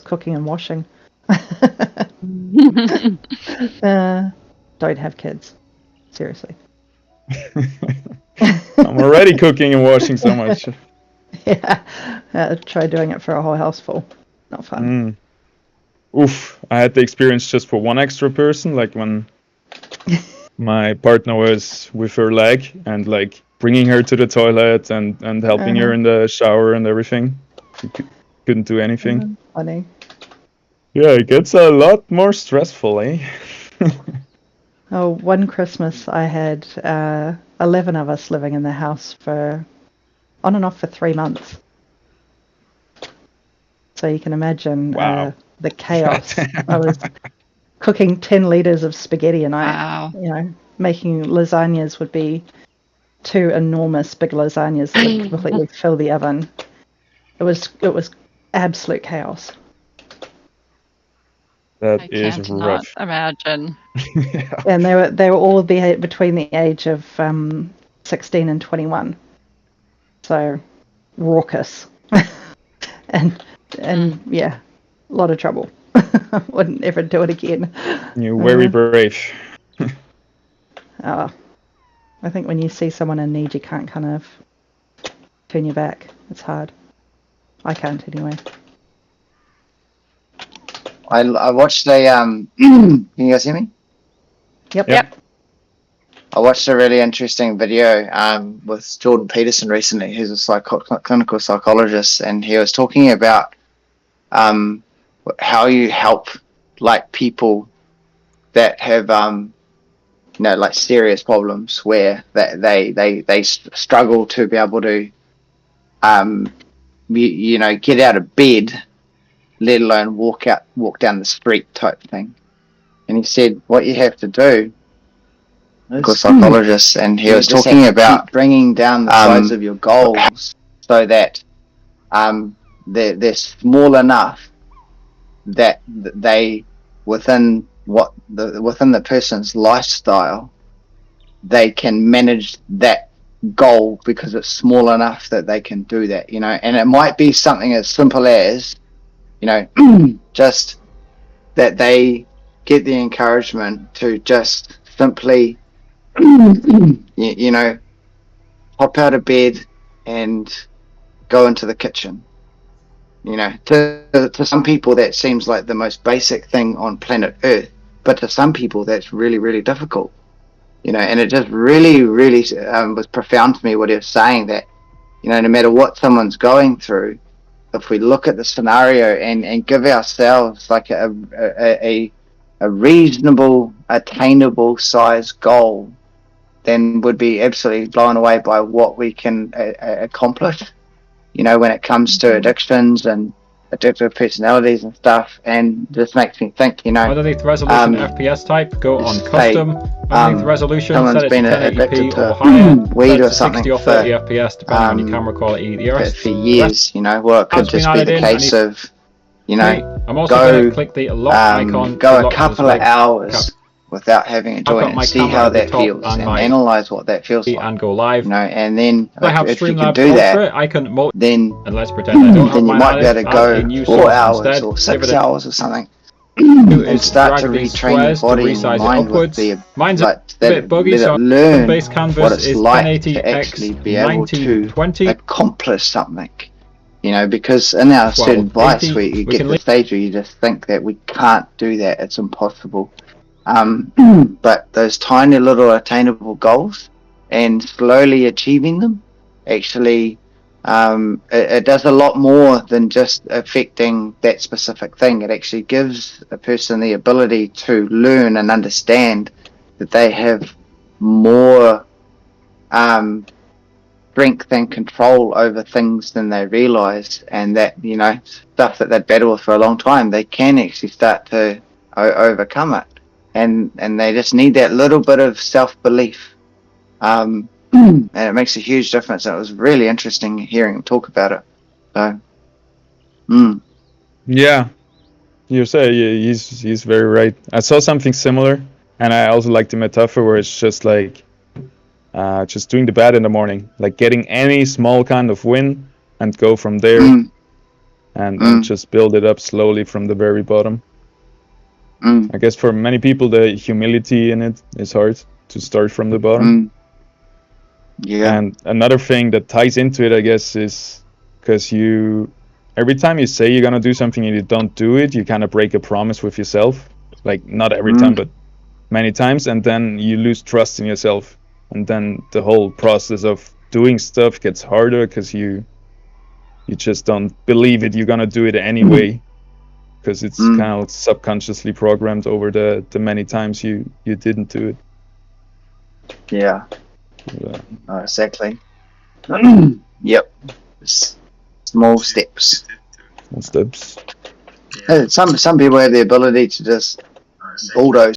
cooking and washing. Don't have kids. Seriously. I'm already cooking and washing so much. Yeah. Try doing it for a whole house full. Not fun. Oof, I had the experience just for one extra person, like when my partner was with her leg and like bringing her to the toilet and helping her in the shower and everything. She couldn't do anything. Funny. Yeah, it gets a lot more stressful, eh? Oh, one Christmas I had 11 of us living in the house for on and off for 3 months. So you can imagine the chaos. I was cooking 10 liters of spaghetti a night. You know, making lasagnas would be 2 enormous big lasagnas that would completely fill the oven. It was absolute chaos. That is rough. Not imagine. Yeah. And they were all between the age of 16 and 21. So raucous. and yeah, a lot of trouble. Wouldn't ever do it again. You're very brave. I think when you see someone in need, you can't kind of turn your back. It's hard. I can't anyway. I watched a can you guys hear me? Yep. I watched a really interesting video with Jordan Peterson recently, who's a clinical psychologist, and he was talking about how you help like people that have like serious problems where they struggle to be able to get out of bed, let alone walk down the street type thing. And he said what you have to do, a psychologist, and he was talking about bringing down the size of your goals so that they're small enough that they within the person's lifestyle, they can manage that goal because it's small enough that they can do that, and it might be something as simple as just that they get the encouragement to just simply hop out of bed and go into the kitchen. To some people that seems like the most basic thing on planet Earth, but to some people that's really, really difficult. And it just really, really was profound to me what he was saying, that no matter what someone's going through, if we look at the scenario and give ourselves like a reasonable, attainable size goal, then would be absolutely blown away by what we can accomplish, when it comes to addictions and addictive personalities and stuff. And this makes me think, underneath resolution FPS type, go on custom. Underneath resolution, set it to 1080p or higher. Weed or set something 60 or 30 FPS depending on your camera quality. For years, well, it could just be the case of, I'm also going to click the lock icon. Go a couple of hours without having a joint and see how that feels and analyze what that feels like, and go live. And then I have if you can Streamlab do that, Ultra, I can then and let's pretend I don't have you mine might be added, able to add a go new 4 hours instead. or Give 6 it a hours or something do and is start to drag these retrain your squares to body and resize it mind with upwards. the Mine's a let bit buggy, it so learn base canvas what it's is like 1080 to x actually be able to 1920. accomplish something. Because in our certain bias 1280, we we get can to the stage where you just think that we can't do that, it's impossible. But those tiny little attainable goals and slowly achieving them actually it does a lot more than just affecting that specific thing. It actually gives a person the ability to learn and understand that they have more strength and control over things than they realize, and that stuff that they've battled with for a long time, they can actually start to overcome it, and they just need that little bit of self-belief, and it makes a huge difference. And it was really interesting hearing him talk about it. So Yeah, you say he's very right. I saw something similar, and I also like the metaphor where it's just like just doing the bed in the morning, like getting any small kind of win and go from there. and just build it up slowly from the very bottom. I guess for many people, the humility in it is hard to start from the bottom. Yeah. And another thing that ties into it, I guess, is because every time you say you're gonna do something and you don't do it, you kind of break a promise with yourself. Like, not every time, but many times, and then you lose trust in yourself. And then the whole process of doing stuff gets harder because you just don't believe it. You're gonna do it anyway, because it's kind of subconsciously programmed over the many times you didn't do it. Yeah. Exactly. Yep. Small steps. Small steps. Some people have the ability to just bulldoze